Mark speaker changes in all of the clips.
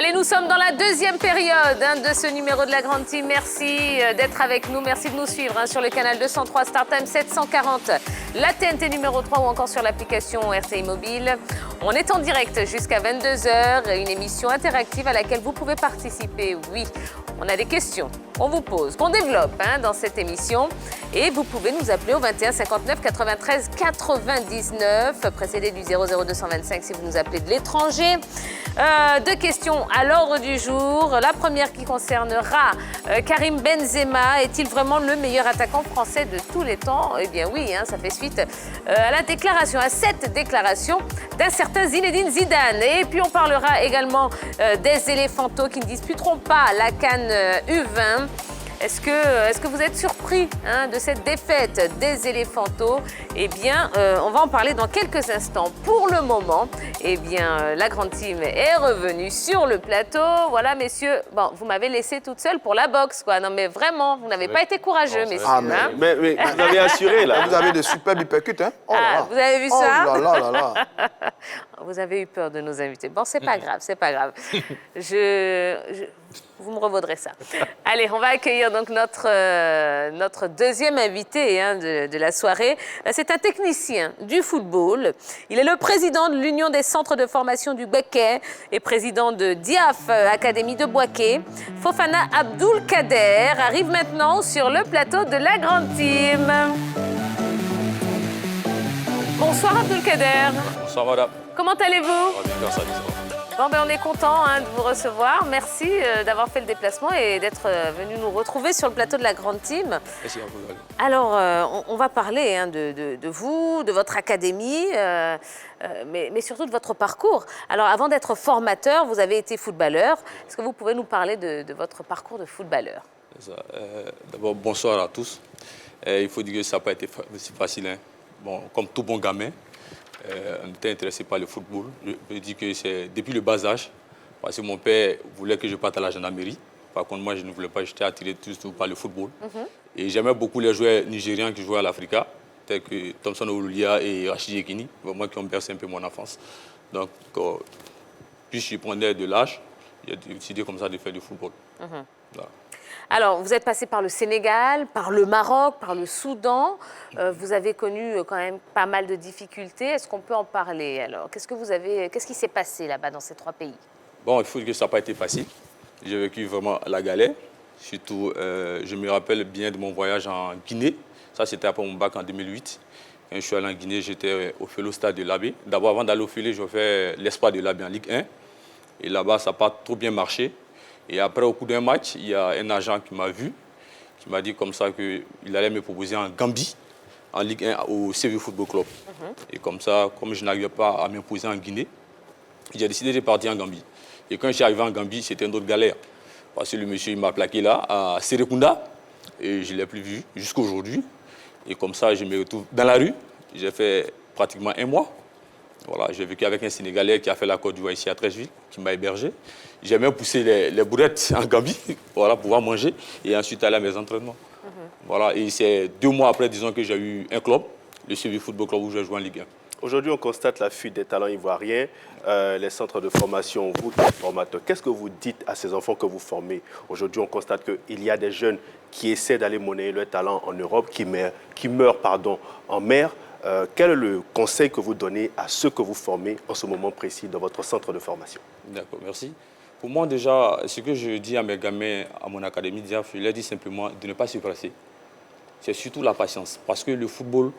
Speaker 1: Allez, nous sommes dans la deuxième période de ce numéro de la Grande Team. Merci d'être avec nous. Merci de nous suivre sur le canal 203, StarTime 740, la TNT numéro 3 ou encore sur l'application RTI Mobile. On est en direct jusqu'à 22h, une émission interactive à laquelle vous pouvez participer. Oui, on a des questions qu'on vous pose, qu'on développe dans cette émission. Et vous pouvez nous appeler au 21 59 93 99, précédé du 00225 si vous nous appelez de l'étranger. Deux questions à l'ordre du jour. La première qui concernera Karim Benzema. Est-il vraiment le meilleur attaquant français de tous les temps? Eh bien oui, ça fait suite à la déclaration, à cette déclaration d'un certain Zinedine Zidane. Et puis on parlera également des éléphantos qui ne disputeront pas la CAN U20. Est-ce que vous êtes surpris de cette défaite des éléphantos? Eh bien, on va en parler dans quelques instants. Pour le moment, eh bien, la Grande Team est revenue sur le plateau. Voilà, messieurs, bon, vous m'avez laissé toute seule pour la boxe, quoi. Non, mais vraiment, vous n'avez pas été courageux, messieurs.
Speaker 2: Ah, mais vous avez assuré, là.
Speaker 3: Vous avez de superbes uppercuts, hein?
Speaker 1: Oh là là. Vous avez vu ça?
Speaker 3: Oh là là là là.
Speaker 1: Vous avez eu peur de nos invités. Bon, c'est pas grave, c'est pas grave. Vous me revaudrez ça. Allez, on va accueillir donc notre deuxième invité de la soirée. C'est un technicien du football. Il est le président de l'Union des centres de formation du Béquet et président de DIAF, Académie de Boaké. Fofana Abdul-Kader arrive maintenant sur le plateau de la Grande Team. Bonsoir Abdul-Kader.
Speaker 4: Bonsoir madame.
Speaker 1: Comment allez-vous?
Speaker 4: Grâce à Dieu.
Speaker 1: Bon, ben, on est content de vous recevoir. Merci d'avoir fait le déplacement et d'être venu nous retrouver sur le plateau de la Grande Team.
Speaker 4: Merci à vous.
Speaker 1: Alors, on va parler de vous, de votre académie, mais surtout de votre parcours. Alors, avant d'être formateur, vous avez été footballeur. Est-ce que vous pouvez nous parler de votre parcours de footballeur?
Speaker 4: D'abord, bonsoir à tous. Il faut dire que ça n'a pas été si facile. Bon, comme tout bon gamin, on était intéressé par le football. Je dis que c'est depuis le bas âge, parce que mon père voulait que je parte à la gendarmerie. Par contre, moi, je ne voulais pas, j'étais attiré tout par le football. Et j'aimais beaucoup les joueurs nigériens qui jouaient à l'Africa, tels que Thompson Olulia et Rachid Yekini, vraiment qui ont bercé un peu mon enfance. Donc, puis je prenais de l'âge, j'ai décidé comme ça de faire du football. Voilà.
Speaker 1: Alors, vous êtes passé par le Sénégal, par le Maroc, par le Soudan. Vous avez connu quand même pas mal de difficultés. Est-ce qu'on peut en parler? Alors, qu'est-ce qui s'est passé là-bas dans ces trois pays? Bon,
Speaker 4: il faut dire que ça n'a pas été facile. J'ai vécu vraiment la galère. Surtout, je me rappelle bien de mon voyage en Guinée. Ça, c'était après mon bac en 2008. Quand je suis allé en Guinée, j'étais au Felo Stade de l'Abbé. D'abord, avant d'aller au Felo, j'ai fait l'Espoir de l'Abbé en Ligue 1. Et là-bas, ça n'a pas trop bien marché. Et après, au cours d'un match, il y a un agent qui m'a vu, qui m'a dit comme ça qu'il allait me proposer en Gambie, en Ligue 1, au CV Football Club. Et comme ça, comme je n'arrivais pas à m'imposer en Guinée, j'ai décidé de partir en Gambie. Et quand je suis arrivé en Gambie, c'était une autre galère. Parce que le monsieur il m'a plaqué là, à Serekunda, et je ne l'ai plus vu jusqu'à aujourd'hui. Et comme ça, je me retrouve dans la rue. J'ai fait pratiquement un mois. Voilà, j'ai vécu avec un Sénégalais qui a fait la Côte d'Ivoire ici à Treichville, qui m'a hébergé. J'ai même poussé les boulettes en Gambie voilà, pour pouvoir manger et ensuite aller à mes entraînements. Voilà, et c'est 2 mois après, disons, que j'ai eu un club, le CV Football Club, où j'ai joué en Ligue 1.
Speaker 2: Aujourd'hui, on constate la fuite des talents ivoiriens, les centres de formation, vous, les formateurs. Qu'est-ce que vous dites à ces enfants que vous formez? Aujourd'hui, on constate qu'il y a des jeunes qui essaient d'aller monnayer leur talent en Europe, qui meurent en mer. Quel est le conseil que vous donnez à ceux que vous formez en ce moment précis dans votre centre de formation?
Speaker 4: D'accord, merci. Pour moi, déjà, ce que je dis à mes gamins, à mon académie, je leur dis simplement de ne pas se presser. C'est surtout la patience. Parce que le football,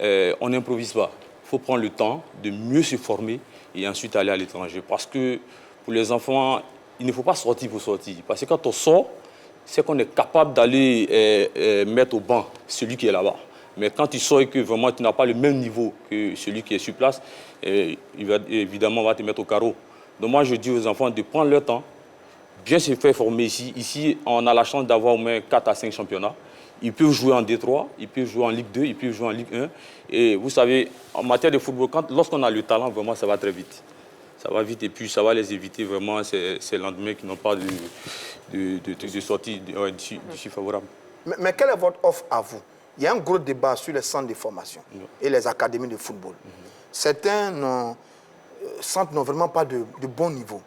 Speaker 4: on n'improvise pas. Il faut prendre le temps de mieux se former et ensuite aller à l'étranger. Parce que pour les enfants, il ne faut pas sortir pour sortir. Parce que quand on sort, c'est qu'on est capable d'aller mettre au banc celui qui est là-bas. Mais quand tu sors et que vraiment tu n'as pas le même niveau que celui qui est sur place, il va évidemment te mettre au carreau. Donc moi je dis aux enfants de prendre leur temps, bien se faire former ici. Ici, on a la chance d'avoir au moins 4 à 5 championnats. Ils peuvent jouer en D3, ils peuvent jouer en Ligue 2, ils peuvent jouer en Ligue 1. Et vous savez, en matière de football, lorsqu'on a le talent, vraiment ça va très vite. Ça va vite et puis ça va les éviter vraiment ces lendemains qui n'ont pas de sortie d'issue favorable.
Speaker 3: Mais quelle est votre offre à vous? Il y a un gros débat sur les centres de formation et les académies de football. Certains centres n'ont vraiment pas de bon niveau.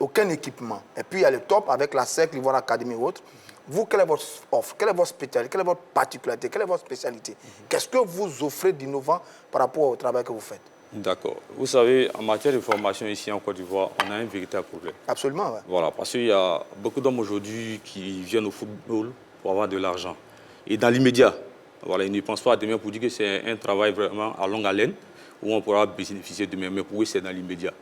Speaker 3: aucun équipement. Et puis il y a le top avec la SEC, l'Ivoire Academy et autres. Vous, quelle est votre offre? Quelle est votre spécialité? Quelle est votre particularité? Quelle est votre spécialité? Qu'est-ce que vous offrez d'innovant par rapport au travail que vous faites?
Speaker 4: D'accord. Vous savez, en matière de formation ici en Côte d'Ivoire, on a un véritable problème.
Speaker 3: Absolument, oui.
Speaker 4: Voilà, parce qu'il y a beaucoup d'hommes aujourd'hui qui viennent au football pour avoir de l'argent. Et dans l'immédiat, voilà, ils ne pensent pas à demain pour dire que c'est un travail vraiment à longue haleine où on pourra bénéficier demain. Mais pour eux, c'est dans l'immédiat.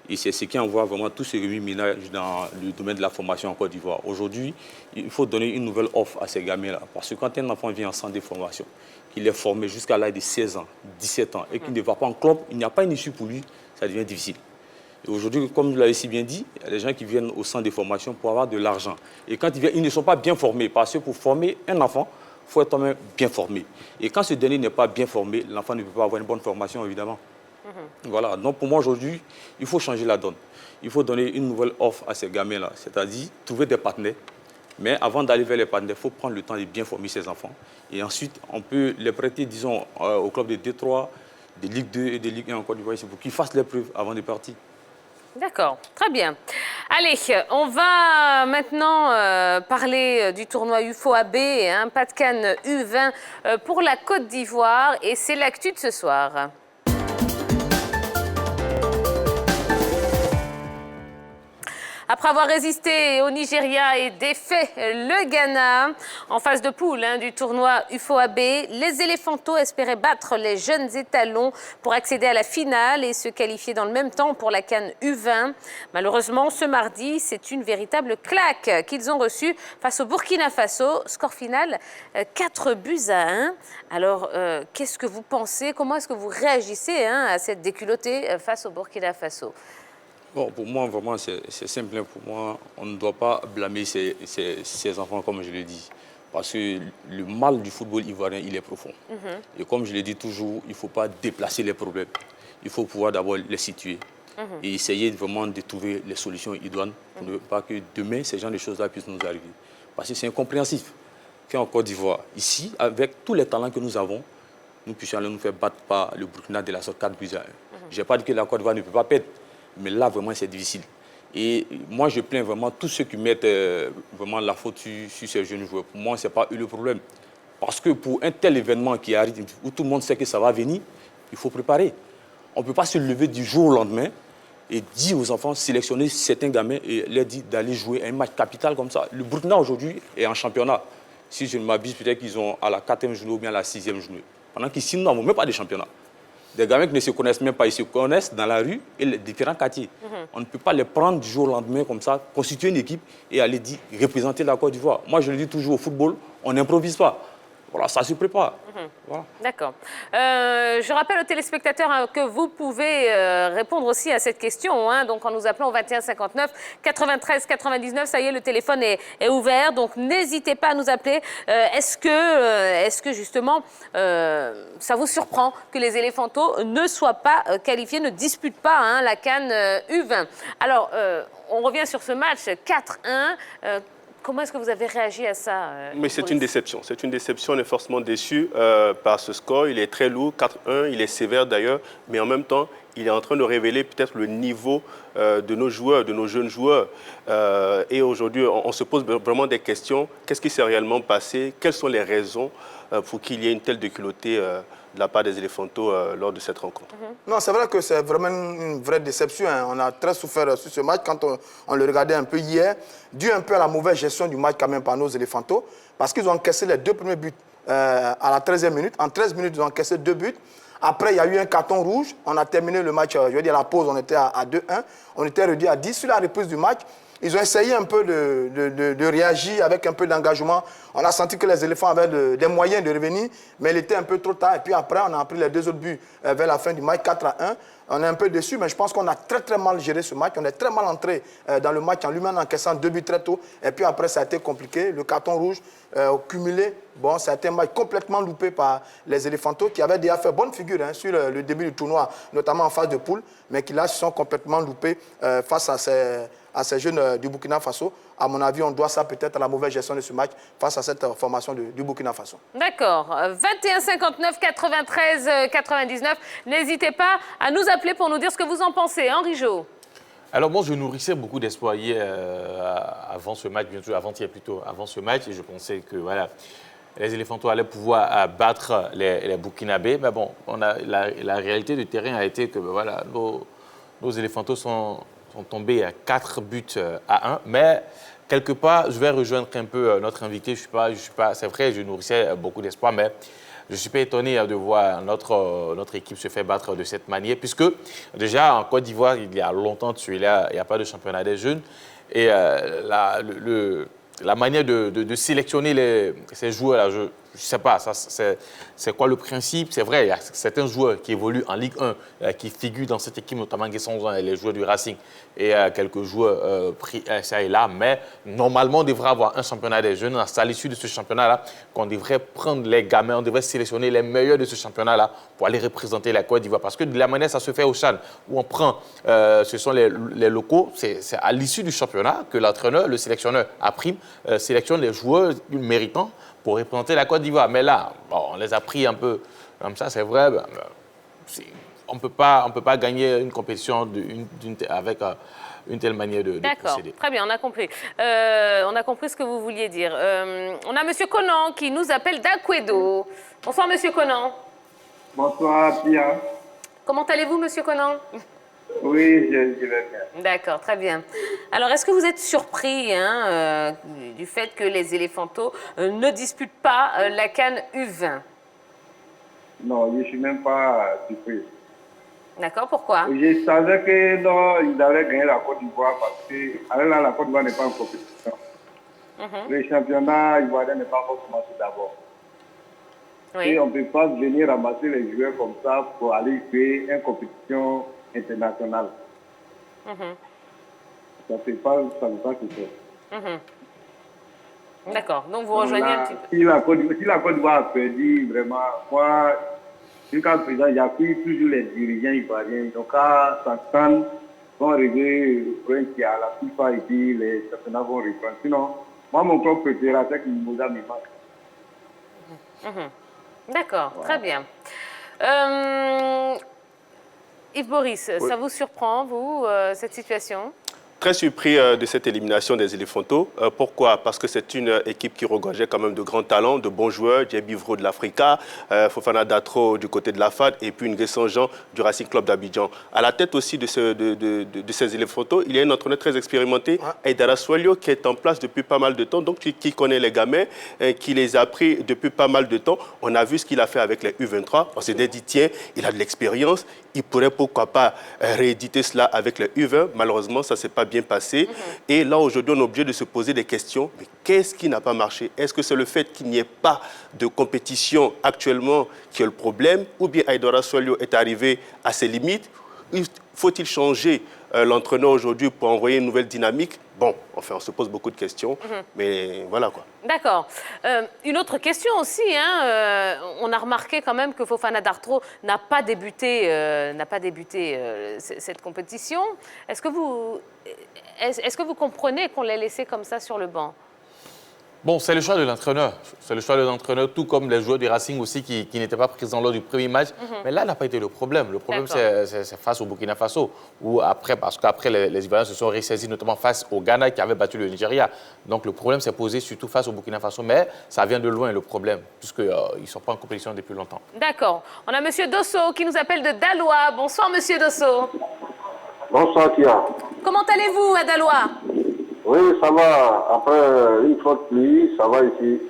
Speaker 4: Et c'est ce qui envoie vraiment tout ce remue-ménage dans le domaine de la formation en Côte d'Ivoire. Aujourd'hui, il faut donner une nouvelle offre à ces gamins-là. Parce que quand un enfant vient en centre de formation, qu'il est formé jusqu'à l'âge de 16 ans, 17 ans, et qu'il ne va pas en club, il n'y a pas une issue pour lui, ça devient difficile. Et aujourd'hui, comme vous l'avez si bien dit, il y a des gens qui viennent au centre de formation pour avoir de l'argent. Et quand ils viennent, ils ne sont pas bien formés. Parce que pour former un enfant, il faut être quand même bien formé. Et quand ce dernier n'est pas bien formé, l'enfant ne peut pas avoir une bonne formation, évidemment. Voilà, donc pour moi aujourd'hui, il faut changer la donne. Il faut donner une nouvelle offre à ces gamins-là, c'est-à-dire trouver des partenaires. Mais avant d'aller vers les partenaires, il faut prendre le temps de bien former ces enfants. Et ensuite, on peut les prêter, disons, au club de D3, de Ligue 2 et de Ligue 1 en Côte d'Ivoire, pour qu'ils fassent les preuves avant de partir.
Speaker 1: D'accord, très bien. Allez, on va maintenant parler du tournoi UFOAB, hein, pas de CAN U20 pour la Côte d'Ivoire. Et c'est l'actu de ce soir. Après avoir résisté au Nigeria et défait le Ghana en phase de poule du tournoi UFOAB, les Éléphantos espéraient battre les jeunes étalons pour accéder à la finale et se qualifier dans le même temps pour la CAN U20. Malheureusement, ce mardi, c'est une véritable claque qu'ils ont reçue face au Burkina Faso. Score final 4-1. Alors, qu'est-ce que vous pensez? Comment est-ce que vous réagissez à cette déculottée face au Burkina Faso?
Speaker 4: Bon, pour moi, vraiment, c'est simple. Pour moi, on ne doit pas blâmer ces enfants, comme je l'ai dit. Parce que le mal du football ivoirien, il est profond. Et comme je l'ai dit toujours, il ne faut pas déplacer les problèmes. Il faut pouvoir d'abord les situer. Et essayer vraiment de trouver les solutions idoines pour ne pas que demain, ces genres de choses-là puissent nous arriver. Parce que c'est incompréhensif qu'en Côte d'Ivoire, ici, avec tous les talents que nous avons, nous puissions aller nous faire battre par le Burkina de la sorte 4-1. Je n'ai pas dit que la Côte d'Ivoire ne peut pas perdre. Mais là, vraiment, c'est difficile. Et moi, je plains vraiment tous ceux qui mettent vraiment la faute sur ces jeunes joueurs. Pour moi, ce n'est pas eux le problème. Parce que pour un tel événement qui arrive, où tout le monde sait que ça va venir, il faut préparer. On ne peut pas se lever du jour au lendemain et dire aux enfants, sélectionner certains gamins et leur dire d'aller jouer un match capital comme ça. Le Burkina, aujourd'hui, est en championnat. Si je ne m'abuse, peut-être qu'ils ont à la 4e journée ou bien à la 6e journée. Pendant qu'ici, nous n'avons même pas de championnat. Des gamins qui ne se connaissent même pas, ils se connaissent dans la rue et les différents quartiers. On ne peut pas les prendre du jour au lendemain comme ça, constituer une équipe et aller dire, représenter la Côte d'Ivoire. Moi, je le dis toujours au football, on n'improvise pas. Voilà, ça se prépare. Voilà.
Speaker 1: D'accord. Je rappelle aux téléspectateurs que vous pouvez répondre aussi à cette question. Donc, en nous appelant au 21 59 93 99, ça y est, le téléphone est ouvert. Donc, n'hésitez pas à nous appeler. Est-ce que justement, ça vous surprend que les Éléphantos ne soient pas qualifiés, ne disputent pas la CAN U20? Alors, on revient sur ce match 4-1. Comment est-ce que vous avez réagi à ça?
Speaker 2: Mais c'est une déception. C'est une déception. On est forcément déçu par ce score. Il est très lourd, 4-1. Il est sévère d'ailleurs. Mais en même temps, il est en train de révéler peut-être le niveau de nos joueurs, de nos jeunes joueurs. Et aujourd'hui, on se pose vraiment des questions. Qu'est-ce qui s'est réellement passé? Quelles sont les raisons pour qu'il y ait une telle déculottée de la part des Éléphantos lors de cette rencontre?
Speaker 3: Non, c'est vrai que c'est vraiment une vraie déception. On a très souffert sur ce match quand on le regardait un peu hier, dû un peu à la mauvaise gestion du match quand même par nos Éléphantos, parce qu'ils ont encaissé les 2 premiers buts à la 13e minute. En 13 minutes, ils ont encaissé 2 buts. Après, il y a eu un carton rouge. On a terminé le match, je veux dire, à la pause, on était à 2-1. On était réduit à 10 sur la reprise du match. Ils ont essayé un peu de réagir avec un peu d'engagement. On a senti que les éléphants avaient des moyens de revenir, mais il était un peu trop tard. Et puis après, on a pris les 2 autres buts vers la fin du match, 4-1. On est un peu déçus, mais je pense qu'on a très très mal géré ce match. On est très mal entré dans le match en lui-même, en encaissant 2 buts très tôt. Et puis après, ça a été compliqué. Le carton rouge cumulé, bon, ça a été un match complètement loupé par les Éléphantos qui avaient déjà fait bonne figure sur le début du tournoi, notamment en phase de poule, mais qui là se sont complètement loupés face à ces jeunes du Burkina Faso. À mon avis, on doit ça peut-être à la mauvaise gestion de ce match face à cette formation du Burkina Faso. D'accord.
Speaker 1: 21 59 93 99. N'hésitez pas à nous appeler pour nous dire ce que vous en pensez. Henri Jo.
Speaker 5: Alors moi, je nourrissais beaucoup d'espoir hier, avant ce match, bien sûr, avant-hier plutôt, avant ce match, et je pensais que voilà, les Éléphantos allaient pouvoir battre les Burkinabés. Mais bon, la réalité du terrain a été que voilà, nos Éléphantos sont tombés à 4 buts à 1. Mais quelque part, je vais rejoindre un peu notre invité. Je suis pas, c'est vrai, je nourrissais beaucoup d'espoir, mais je ne suis pas étonné de voir notre équipe se faire battre de cette manière, puisque déjà en Côte d'Ivoire, il y a longtemps de celui-là, il n'y a pas de championnat des jeunes. Et la manière de sélectionner ces joueurs-là, je ne sais pas, c'est quoi le principe? C'est vrai, il y a certains joueurs qui évoluent en Ligue 1, qui figurent dans cette équipe, notamment les joueurs du Racing et quelques joueurs pris ça et là. Mais normalement, on devrait avoir un championnat des jeunes. C'est à l'issue de ce championnat-là qu'on devrait prendre les gamins, on devrait sélectionner les meilleurs de ce championnat-là pour aller représenter la Côte d'Ivoire. Parce que de la manière, ça se fait au CHAN, où on prend, ce sont les locaux, c'est à l'issue du championnat que l'entraîneur, le sélectionneur à prime, sélectionne les joueurs méritants pour représenter la Côte d'Ivoire. Mais là, bon, on les a pris un peu comme ça, c'est vrai. On ne peut pas gagner une compétition avec une telle manière de procéder.
Speaker 1: D'accord, très bien, on a compris. On a compris ce que vous vouliez dire. On a M. Conan qui nous appelle d'Akwedo. Bonsoir, M. Conan.
Speaker 6: Bonsoir, Pia.
Speaker 1: Comment allez-vous, M. Conan?
Speaker 6: Oui, je vais bien.
Speaker 1: D'accord, très bien. Alors, est-ce que vous êtes surpris du fait que les Éléphantos ne disputent pas la CAN U20?
Speaker 6: Non, je ne suis même pas surpris.
Speaker 1: D'accord, pourquoi?
Speaker 6: Je savais que non, ils allaient gagner la Côte d'Ivoire parce que là, la Côte d'Ivoire n'est pas en compétition. Le championnat ivoirien n'est pas encore commencé d'abord.
Speaker 1: Oui.
Speaker 6: Et on ne peut pas venir ramasser les joueurs comme ça pour aller jouer une compétition internationale. Ça ne fait pas ce fait.
Speaker 1: D'accord, donc vous rejoignez un petit peu.
Speaker 6: Si la Côte d'Ivoire a perdu, vraiment, moi, jusqu'à présent, il y a toujours les dirigeants ivoiriens. Donc, quand s'entendent, vont régler le problème qu'il y a à la FIFA et puis les championnats vont reprendre. Sinon, moi, mon club préféré, c'est que Mimosa me manque.
Speaker 1: D'accord, très bien. Yves Boris, ça vous surprend, vous, cette situation?
Speaker 2: Très surpris de cette élimination des Éléphantos. Pourquoi? Parce que c'est une équipe qui regorgeait quand même de grands talents, de bons joueurs. Djebi Vro de l'Africa, Fofana Datro du côté de la FAD et puis Nguessan Jean du Racing Club d'Abidjan. À la tête aussi de ces Éléphantos, il y a un entraîneur très expérimenté, Aïdara Swalio, qui est en place depuis pas mal de temps, donc qui connaît les gamins, qui les a pris depuis pas mal de temps. On a vu ce qu'il a fait avec les U23. On s'est dit, tiens, il a de l'expérience, il pourrait pourquoi pas rééditer cela avec les U20. Malheureusement, ça ne s'est pas bien passé. Et là, aujourd'hui, on est obligé de se poser des questions. Mais qu'est-ce qui n'a pas marché? Est-ce que c'est le fait qu'il n'y ait pas de compétition actuellement qui est le problème? Ou bien Aïdara Swalio est arrivé à ses limites? Faut-il changer l'entraîneur aujourd'hui pour envoyer une nouvelle dynamique? Bon, enfin, on se pose beaucoup de questions, mais voilà quoi.
Speaker 1: D'accord. Une autre question aussi, on a remarqué quand même que Fofana Datro n'a pas débuté, cette compétition. Est-ce que vous comprenez qu'on l'ait laissé comme ça sur le banc?
Speaker 5: Bon, c'est le choix de l'entraîneur. C'est le choix de l'entraîneur, tout comme les joueurs du Racing aussi qui n'étaient pas présents lors du premier match. Mais là, n'a pas été le problème. Le problème, c'est face au Burkina Faso. Parce qu'après, les Ivoiriens se sont ressaisis, notamment face au Ghana qui avait battu le Nigeria. Donc, le problème s'est posé surtout face au Burkina Faso. Mais ça vient de loin, le problème, puisqu'ils ne sont pas en compétition depuis longtemps.
Speaker 1: D'accord. On a M. Dosso qui nous appelle de Daloa. Bonsoir, M. Dosso.
Speaker 7: Bonsoir, Kia.
Speaker 1: Comment allez-vous à Daloa?
Speaker 7: Oui, ça va. Après une forte pluie, ça va ici.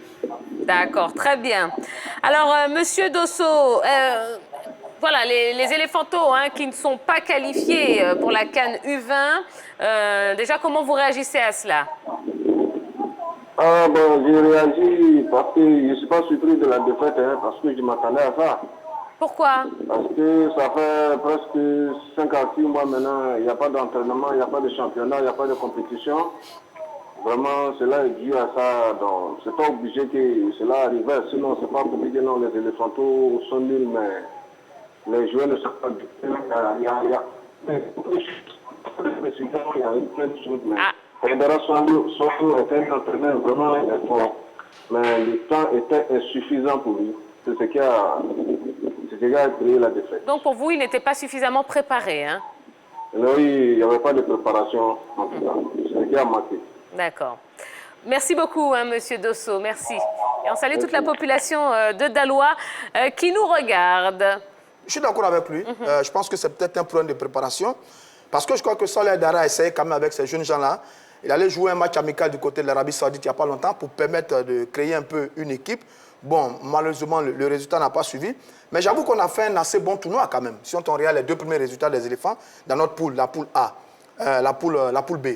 Speaker 1: D'accord, très bien. Alors, Monsieur Dosso, voilà, les Éléphantos qui ne sont pas qualifiés pour la CAN U20, déjà, comment vous réagissez à cela?
Speaker 7: Ah bon, j'ai réagi parce que je ne suis pas surpris de la défaite, parce que je m'attendais à ça.
Speaker 1: Pourquoi?
Speaker 7: Parce que ça fait presque 5 à 6 mois maintenant, il n'y a pas d'entraînement, il n'y a pas de championnat, il n'y a pas de compétition. Vraiment, cela est dû à ça. Donc, c'est pas obligé que cela arrive. Sinon, c'est pas compliqué. Non, les Éléphantos sont nuls, mais les joueurs ne sont pas du tout. Il y a plein de choses. Aïdara Swalio était un entraîneur vraiment fort. Mais le temps était insuffisant pour lui. C'est ce qui a créé la défaite.
Speaker 1: Donc, pour vous, il n'était pas suffisamment préparé,
Speaker 7: Oui, il n'y avait pas de préparation, en tout cas. C'est ce qui a manqué.
Speaker 1: D'accord. Merci beaucoup, hein, Monsieur Dosso. Merci. Et on salue toute la population de Daloa qui nous regarde.
Speaker 3: Je suis d'accord avec lui. Je pense que c'est peut-être un problème de préparation. Parce que je crois que Saleh Dara a essayé quand même avec ces jeunes gens-là. Il allait jouer un match amical du côté de l'Arabie Saoudite il n'y a pas longtemps pour permettre de créer un peu une équipe. Bon, malheureusement, le résultat n'a pas suivi. Mais j'avoue qu'on a fait un assez bon tournoi quand même. Si on regarde les 2 premiers résultats des éléphants dans notre poule, la poule A, la poule B.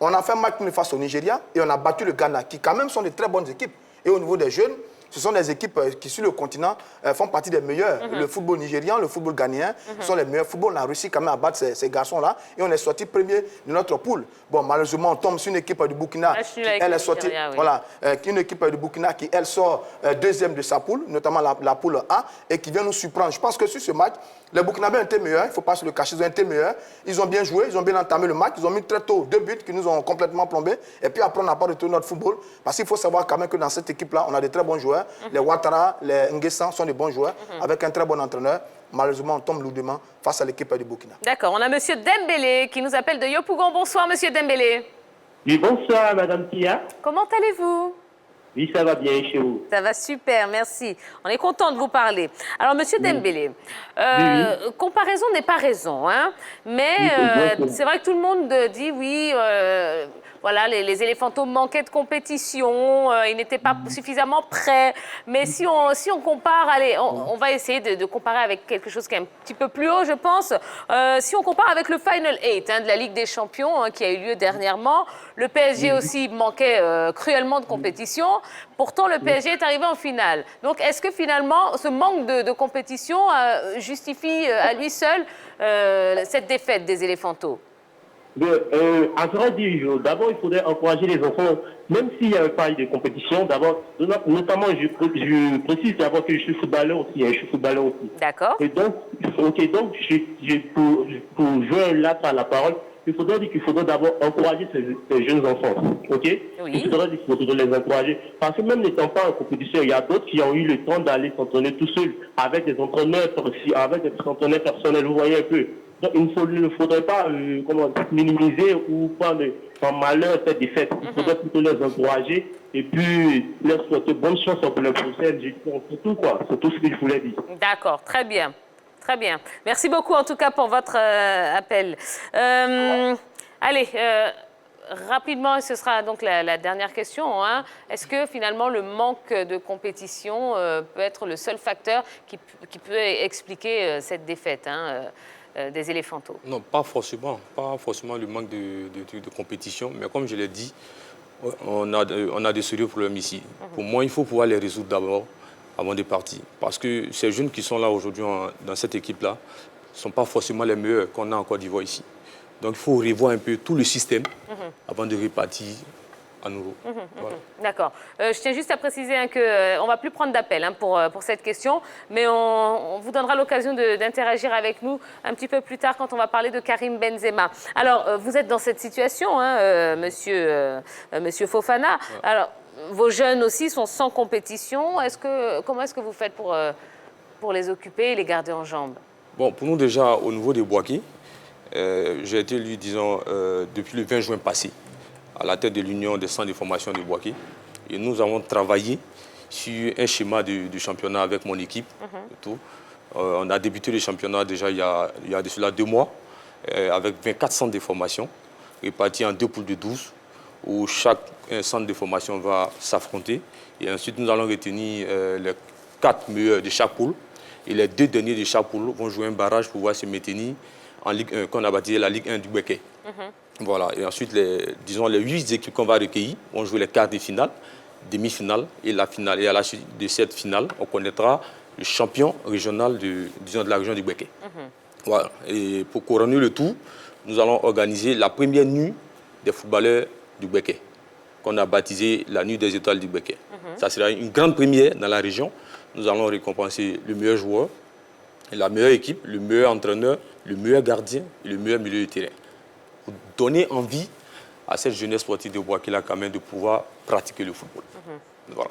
Speaker 3: On a fait un match face au Nigeria et on a battu le Ghana, qui quand même sont de très bonnes équipes. Et au niveau des jeunes, ce sont des équipes qui, sur le continent, font partie des meilleures. Le football nigérian, le football ghanéen sont les meilleurs footballs. On a réussi quand même à battre ces garçons-là et on est sorti premier de notre poule. Bon, malheureusement, on tombe sur une équipe du Burkina. Elle est sortie, voilà, une équipe du Burkina qui, elle, sort deuxième de sa poule, notamment la poule A, et qui vient nous surprendre. Je pense que sur ce match, les Burkinabés ont été meilleurs, il ne faut pas se le cacher, ils ont été meilleurs. Ils ont bien joué, ils ont bien entamé le match, ils ont mis très tôt 2 buts qui nous ont complètement plombés. Et puis après, on n'a pas retourné notre football. Parce qu'il faut savoir quand même que dans cette équipe-là, on a de très bons joueurs. Les Ouattara, les Nguessan sont des bons joueurs, avec un très bon entraîneur. Malheureusement, on tombe lourdement face à l'équipe du Burkina.
Speaker 1: D'accord, on a M. Dembélé qui nous appelle de Yopougon. Bonsoir, M. Dembélé.
Speaker 8: Oui, bonsoir, Madame Tia.
Speaker 1: Comment allez-vous?
Speaker 8: Oui, ça va bien chez vous.
Speaker 1: Ça va super, merci. On est content de vous parler. Alors, Monsieur Dembélé, comparaison n'est pas raison, hein, mais c'est vrai que tout le monde dit oui, voilà, les éléphantaux manquaient de compétition, ils n'étaient pas suffisamment prêts. Mais si on compare, allez, on va essayer de comparer avec quelque chose qui est un petit peu plus haut, je pense. Si on compare avec le Final 8 de la Ligue des Champions qui a eu lieu dernièrement, le PSG aussi manquait cruellement de compétition. Pourtant, le PSG est arrivé en finale. Donc, est-ce que finalement, ce manque de compétition justifie à lui seul cette défaite des éléphantaux?
Speaker 8: À vrai dire, d'abord, il faudrait encourager les enfants, même s'il n'y avait pas eu de compétition. D'abord, notamment, je précise d'abord que je suis footballeur aussi. Je suis footballeur aussi.
Speaker 1: D'accord.
Speaker 8: Et donc, pour jouer là à la parole, il faudrait dire qu'il faudrait d'abord encourager ces jeunes enfants. OK?
Speaker 1: Oui.
Speaker 8: Il faudrait dire qu'il faudrait les encourager. Parce que même n'étant pas en compétition, il y a d'autres qui ont eu le temps d'aller s'entraîner tout seuls, avec des entraîneurs personnels. Vous voyez un peu. Donc, il ne faudrait pas minimiser ou prendre en malheur cette défaite. Il faudrait plutôt les encourager et puis leur souhaiter bonne chance pour le prochain. C'est tout, quoi. C'est tout ce que je voulais dire.
Speaker 1: D'accord, très bien. Très bien. Merci beaucoup, en tout cas, pour votre appel. Allez, rapidement, ce sera donc la dernière question. Hein. Est-ce que, finalement, le manque de compétition peut être le seul facteur qui peut expliquer cette défaite des éléphantaux?
Speaker 4: Non, pas forcément. Pas forcément le manque de compétition. Mais comme je l'ai dit, on a de sérieux problèmes ici. Pour moi, il faut pouvoir les résoudre d'abord, avant de partir. Parce que ces jeunes qui sont là aujourd'hui dans cette équipe-là ne sont pas forcément les meilleurs qu'on a en Côte d'Ivoire ici. Donc il faut revoir un peu tout le système avant de repartir à nouveau. Voilà.
Speaker 1: D'accord. Je tiens juste à préciser qu'on ne va plus prendre d'appel pour cette question, mais on vous donnera l'occasion d'interagir avec nous un petit peu plus tard quand on va parler de Karim Benzema. Alors, vous êtes dans cette situation, monsieur Fofana. Ouais. Alors, vos jeunes aussi sont sans compétition. Comment est-ce que vous faites pour les occuper et les garder en jambes?
Speaker 4: Bon, pour nous déjà, au niveau des Bouaké, j'ai été élu, disons, depuis le 20 juin passé, à la tête de l'Union des centres de formation de Bouaké. Et nous avons travaillé sur un schéma du championnat avec mon équipe. Et tout. On a débuté le championnat déjà il y a de cela 2 mois, avec 24 centres de formation, répartis en 2 poules de 12. Où chaque centre de formation va s'affronter. Et ensuite, nous allons retenir les 4 meilleurs de chaque poule. Et les 2 derniers de chaque poule vont jouer un barrage pour pouvoir se maintenir en Ligue 1, qu'on a baptisé la Ligue 1 du Béquet. Voilà. Et ensuite, les 8 équipes qu'on va recueillir vont jouer les quarts de finale, demi-finale et la finale. Et à la suite de cette finale, on connaîtra le champion régional de la région du Béquet. Voilà. Et pour couronner le tout, nous allons organiser la première nuit des footballeurs du Béquet, qu'on a baptisé la Nuit des Étoiles du Béquet. Ça sera une grande première dans la région. Nous allons récompenser le meilleur joueur, la meilleure équipe, le meilleur entraîneur, le meilleur gardien et le meilleur milieu de terrain. Pour donner envie à cette jeunesse sportive de Bouaké-là quand même de pouvoir pratiquer le football. Voilà.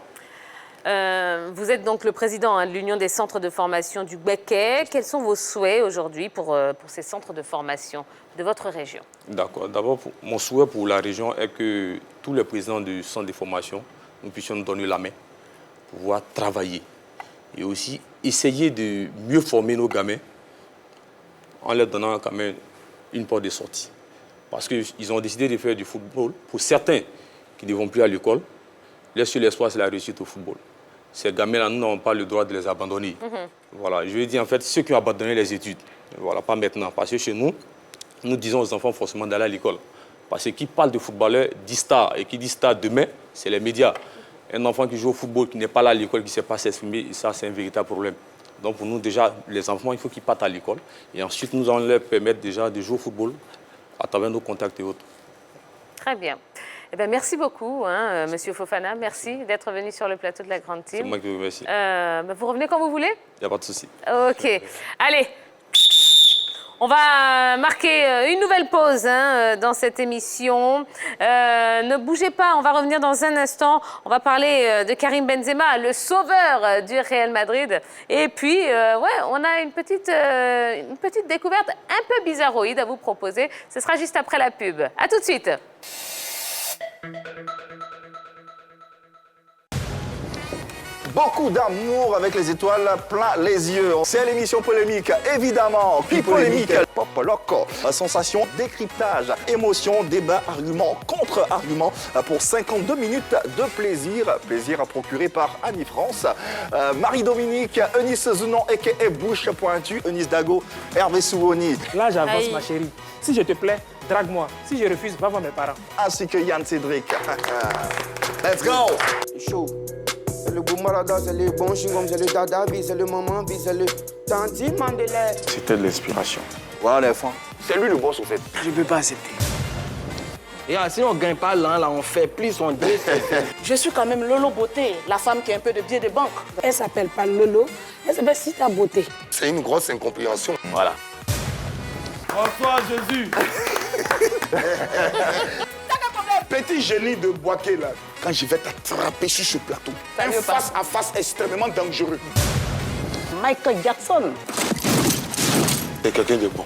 Speaker 1: Vous êtes donc le président de l'Union des centres de formation du Béquet. Quels sont vos souhaits aujourd'hui pour ces centres de formation de votre région?
Speaker 4: D'accord. D'abord, mon souhait pour la région est que tous les présidents du centre de formation, nous puissions nous donner la main pour pouvoir travailler et aussi essayer de mieux former nos gamins en leur donnant quand même une porte de sortie. Parce qu'ils ont décidé de faire du football. Pour certains qui ne vont plus à l'école, leur seul espoir, c'est la réussite au football. Ces gamins-là, nous n'avons pas le droit de les abandonner. Voilà, je veux dire, en fait, ceux qui ont abandonné les études, voilà, pas maintenant. Parce que chez nous, nous disons aux enfants forcément d'aller à l'école. Parce que qui parle de footballeur dit star. Et qui dit star demain, c'est les médias. Un enfant qui joue au football, qui n'est pas là à l'école, qui ne sait pas s'exprimer, ça, c'est un véritable problème. Donc pour nous, déjà, les enfants, il faut qu'ils partent à l'école. Et ensuite, nous allons leur permettre déjà de jouer au football à travers nos contacts et autres.
Speaker 1: Très bien. Eh bien, merci beaucoup, Monsieur Fofana. Merci d'être venu sur le plateau de la Grande Team.
Speaker 4: C'est moi qui vous remercie.
Speaker 1: Vous revenez quand vous voulez?
Speaker 4: Il n'y a pas de souci.
Speaker 1: OK. Allez, on va marquer une nouvelle pause dans cette émission. Ne bougez pas, on va revenir dans un instant. On va parler de Karim Benzema, le sauveur du Real Madrid. Et puis, on a une petite découverte un peu bizarroïde à vous proposer. Ce sera juste après la pub. À tout de suite.
Speaker 3: Beaucoup d'amour avec les étoiles plein les yeux. C'est l'émission polémique, évidemment. Puis polémique, pop loco. Sensation, décryptage, émotion, débat, argument, contre-argument pour 52 minutes de plaisir. Plaisir à procurer par Annie France, Marie-Dominique, Eunice Zounon, a.k.a. Bouche Pointue, Eunice Dago, Hervé Souoni.
Speaker 9: Là, j'avance, ma chérie. Si je te plais, drague-moi. Si je refuse, va voir mes parents.
Speaker 3: Ainsi que Yann Cédric. Let's go!
Speaker 10: Chaud. C'est le Boumarada, c'est le bon chingom, c'est le dadabi, c'est le maman, c'est le tanti Mandela.
Speaker 3: C'était de l'inspiration. Voilà les enfants. C'est lui le boss au fait.
Speaker 10: Je peux pas accepter.
Speaker 9: Et si on gagne pas l'un, là, on fait plus, on dit.
Speaker 11: Je suis quand même Lolo Beauté, la femme qui a un peu de billet de banque.
Speaker 12: Elle s'appelle pas Lolo, elle s'appelle Sita Beauté.
Speaker 3: C'est une grosse incompréhension. Voilà.
Speaker 9: Bonsoir, Jésus.
Speaker 3: Petit génie de Boaké, là, quand je vais t'attraper sur ce plateau, un face à face extrêmement dangereux.
Speaker 11: Michael Jackson.
Speaker 3: C'est quelqu'un de bon.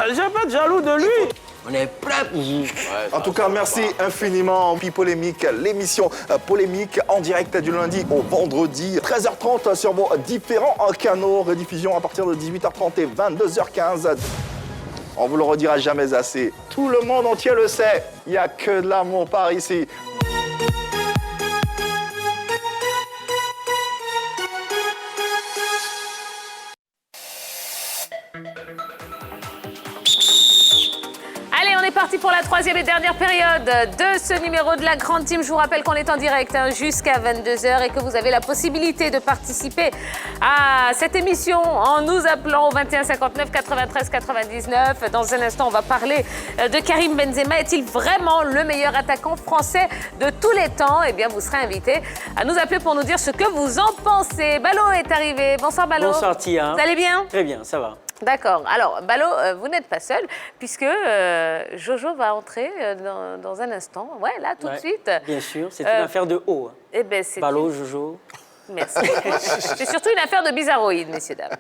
Speaker 9: J'ai pas être jaloux de lui.
Speaker 10: On est prêt pour vous.
Speaker 3: En tout cas, merci infiniment. Puis Polémique, l'émission polémique en direct du lundi au vendredi, 13h30 sur vos différents canaux. Rediffusion à partir de 18h30 et 22h15. On vous le redira jamais assez. Tout le monde entier le sait. Il n'y a que de l'amour par ici.
Speaker 1: Allez, on est parti pour la troisième et dernière période de ce numéro de la Grande Team. Je vous rappelle qu'on est en direct jusqu'à 22h et que vous avez la possibilité de participer à cette émission en nous appelant au 21 59 93 99. Dans un instant, on va parler de Karim Benzema. Est-il vraiment le meilleur attaquant français de tous les temps? Eh bien, vous serez invité à nous appeler pour nous dire ce que vous en pensez. Ballot est arrivé. Bonsoir, Ballot.
Speaker 13: Bonsoir, Tia.
Speaker 1: Vous allez bien?
Speaker 13: Très bien, ça va.
Speaker 1: D'accord. Alors, Ballot, vous n'êtes pas seul, puisque Jojo va entrer dans un instant. Ouais, là, tout de suite.
Speaker 13: Bien sûr, c'est une affaire de haut.
Speaker 1: Eh ben, c'est
Speaker 13: Ballot, Jojo.
Speaker 1: Merci. C'est surtout une affaire de bizarroïde, messieurs, dames.